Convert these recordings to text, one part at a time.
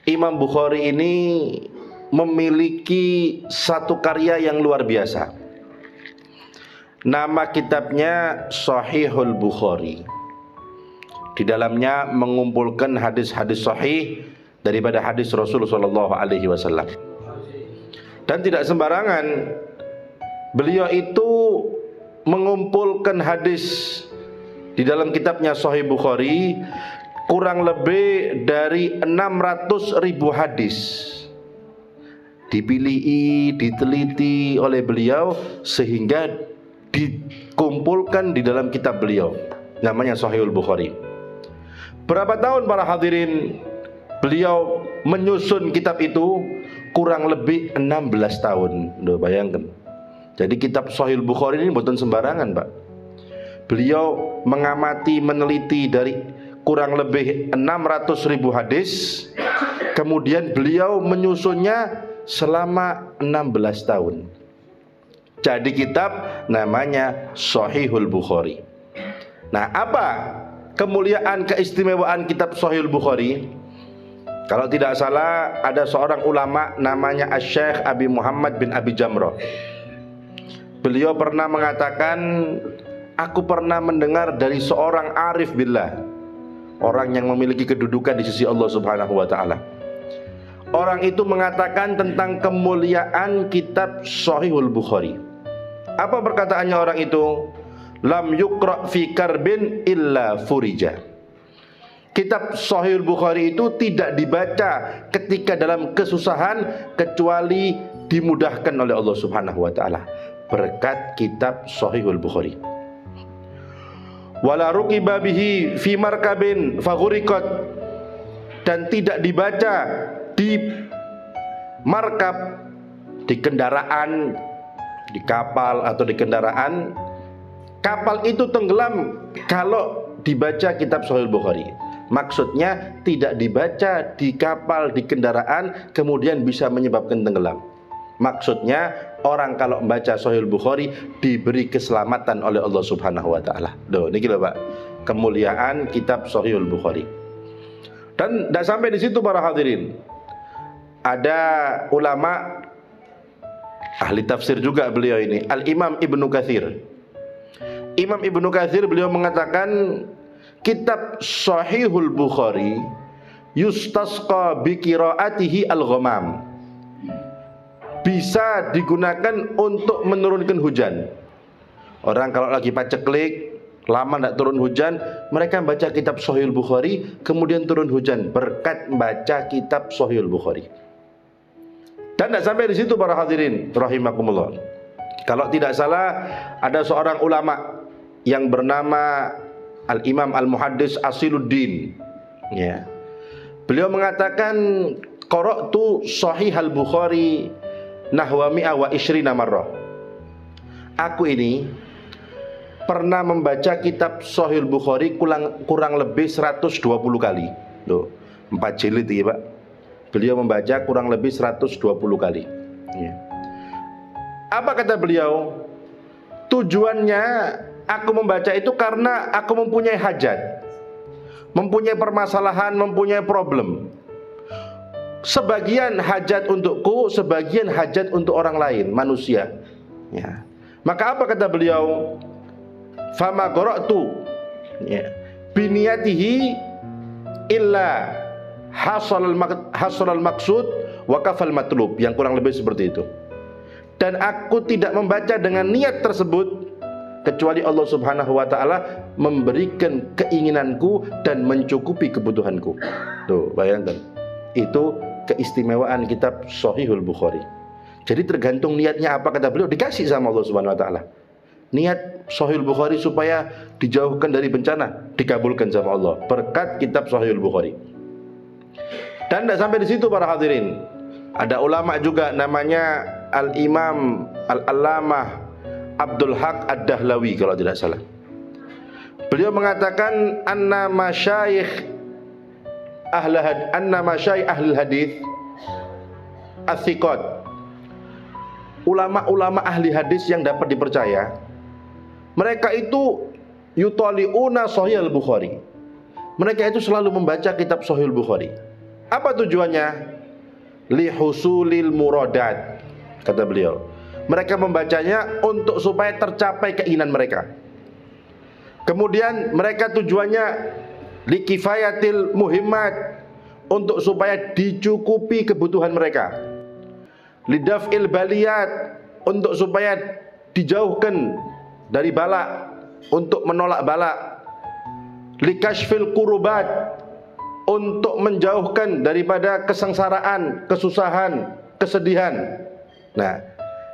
Imam Bukhari ini memiliki satu karya yang luar biasa. Nama kitabnya Sahihul Bukhari. Di dalamnya mengumpulkan hadis-hadis sahih daripada hadis Rasulullah SAW. Dan tidak sembarangan, beliau itu mengumpulkan hadis di dalam kitabnya Sahih Bukhari kurang lebih dari 600.000 hadis. Dipilih, diteliti oleh beliau sehingga dikumpulkan di dalam kitab beliau, namanya Sahihul Bukhari. Berapa tahun para hadirin beliau menyusun kitab itu? Kurang lebih 16 tahun. Loh, bayangkan. Jadi kitab Sahihul Bukhari ini bukan sembarangan, Pak. Beliau mengamati, meneliti dari kurang lebih 600.000 hadis. Kemudian beliau menyusunnya selama 16 tahun. Jadi kitab namanya Sahihul Bukhari. Nah, apa kemuliaan, keistimewaan kitab Sahihul Bukhari? Kalau tidak salah ada seorang ulama namanya Asy-Syaikh Abi Muhammad bin Abi Jamrah. Beliau pernah mengatakan, aku pernah mendengar dari seorang arif billah, orang yang memiliki kedudukan di sisi Allah Subhanahu wa taala. Orang itu mengatakan tentang kemuliaan kitab Sahihul Bukhari. Apa perkataannya orang itu? Lam yuqra fi karbin illa furija. Kitab Sahihul Bukhari itu tidak dibaca ketika dalam kesusahan kecuali dimudahkan oleh Allah Subhanahu wa taala berkat kitab Sahihul Bukhari. Wala ruqiba bihi fi markabin faghuriqat, dan tidak dibaca di markab, di kendaraan, di kapal atau di kendaraan, kapal itu tenggelam kalau dibaca kitab Sahihul Bukhari. Maksudnya tidak dibaca di kapal, di kendaraan kemudian bisa menyebabkan tenggelam. Maksudnya orang kalau membaca Sahihul Bukhari diberi keselamatan oleh Allah Subhanahu wa taala. Loh, niki lho Pak, kemuliaan kitab Sahihul Bukhari. Dan tidak sampai di situ para hadirin. Ada ulama ahli tafsir juga beliau ini, Al-Imam Ibnu Katsir. Imam Ibnu Katsir beliau mengatakan kitab Sahihul Bukhari yustasqa bi qiraatihi al-ghamam, bisa digunakan untuk menurunkan hujan. Orang kalau lagi paceklik, lama tidak turun hujan, mereka baca kitab Sahihul Bukhari, kemudian turun hujan berkat baca kitab Sahihul Bukhari. Dan tidak sampai di situ para hadirin rahimakumullah. Kalau tidak salah ada seorang ulama yang bernama Al-Imam Al-Muhaddis Asiluddin, ya. Beliau mengatakan qara'tu Sahih Al-Bukhari nahwa mi'a wa ishrina marrah. Aku ini pernah membaca kitab Sahih Bukhari kurang lebih 120 kali. Loh, 4 jilid ya, Pak. Beliau membaca kurang lebih 120 kali. Ya. Apa kata beliau? Tujuannya aku membaca itu karena aku mempunyai hajat, mempunyai permasalahan, mempunyai problem. Sebagian hajat untukku, sebagian hajat untuk orang lain, manusia. Ya. Maka apa kata beliau? Fama qara'tu biniyatihi illa hasalal maksud wa kafal matlub, yang kurang lebih seperti itu. Dan aku tidak membaca dengan niat tersebut kecuali Allah Subhanahu wa taala memberikan keinginanku dan mencukupi kebutuhanku. Tuh, bayangkan. Itu keistimewaan kitab Sahihul Bukhari. Jadi tergantung niatnya apa, kata beliau, dikasih sama Allah Subhanahu wa taala. Niat Sahihul Bukhari supaya dijauhkan dari bencana, dikabulkan sama Allah berkat kitab Sahihul Bukhari. Dan tidak sampai di situ para hadirin. Ada ulama juga namanya Al-Imam Al-Allamah Abdul Haq Ad-Dahlawi kalau tidak salah. Beliau mengatakan anna masyayikh ahlul hadis as-siqat, ulama-ulama ahli hadis yang dapat dipercaya, mereka itu yutali'una Sahih Al-Bukhari. Mereka itu selalu membaca kitab Sahih Al-Bukhari. Apa tujuannya? Lihusulil muradat, kata beliau. Mereka membacanya untuk supaya tercapai keinginan mereka. Kemudian mereka tujuannya likifayatil muhimmat, untuk supaya dicukupi kebutuhan mereka. Lidaf'il baliyat, untuk supaya dijauhkan dari bala, untuk menolak bala. Likashfil kurubat, untuk menjauhkan daripada kesengsaraan, kesusahan, kesedihan. Nah,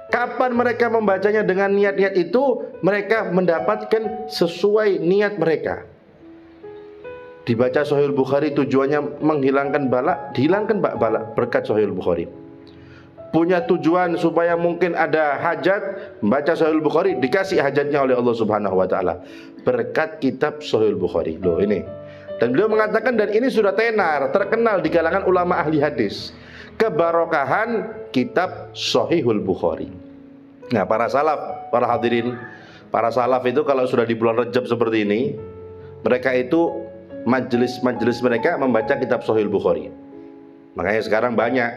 kapan mereka membacanya dengan niat-niat itu? Mereka mendapatkan sesuai niat mereka. Dibaca Sahih Bukhari tujuannya menghilangkan bala, dihilangkan bala berkat Sahih Bukhari. Punya tujuan supaya mungkin ada hajat, membaca Sahih Bukhari dikasih hajatnya oleh Allah Subhanahu wa taala berkat kitab Sahih Bukhari. Loh ini. Dan beliau mengatakan, dan ini sudah tenar, terkenal di kalangan ulama ahli hadis, kebarokahan kitab Sahihul Bukhari. Nah, para salaf, para hadirin, para salaf itu kalau sudah di bulan Rajab seperti ini, mereka itu majelis mereka membaca kitab Sahih Bukhari. Makanya sekarang banyak,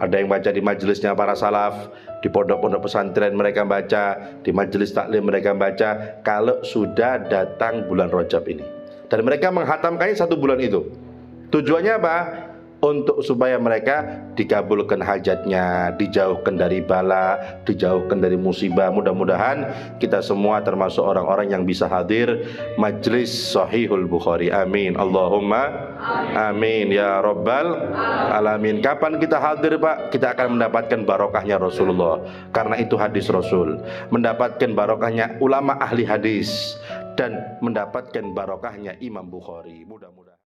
ada yang baca di majelisnya para salaf, di pondok-pondok pesantren mereka baca, di majelis taklim mereka baca, kalau sudah datang bulan Rajab ini. Dan mereka menghatamkannya 1 bulan itu. Tujuannya apa? Untuk supaya mereka dikabulkan hajatnya, dijauhkan dari bala, dijauhkan dari musibah. Mudah-mudahan kita semua termasuk orang-orang yang bisa hadir majlis Sahihul Bukhari. Amin. Allahumma amin ya rabbal alamin. Kapan kita hadir, Pak? Kita akan mendapatkan barokahnya Rasulullah, karena itu hadis Rasul. Mendapatkan barokahnya ulama ahli hadis, dan mendapatkan barokahnya Imam Bukhari. Mudah-mudahan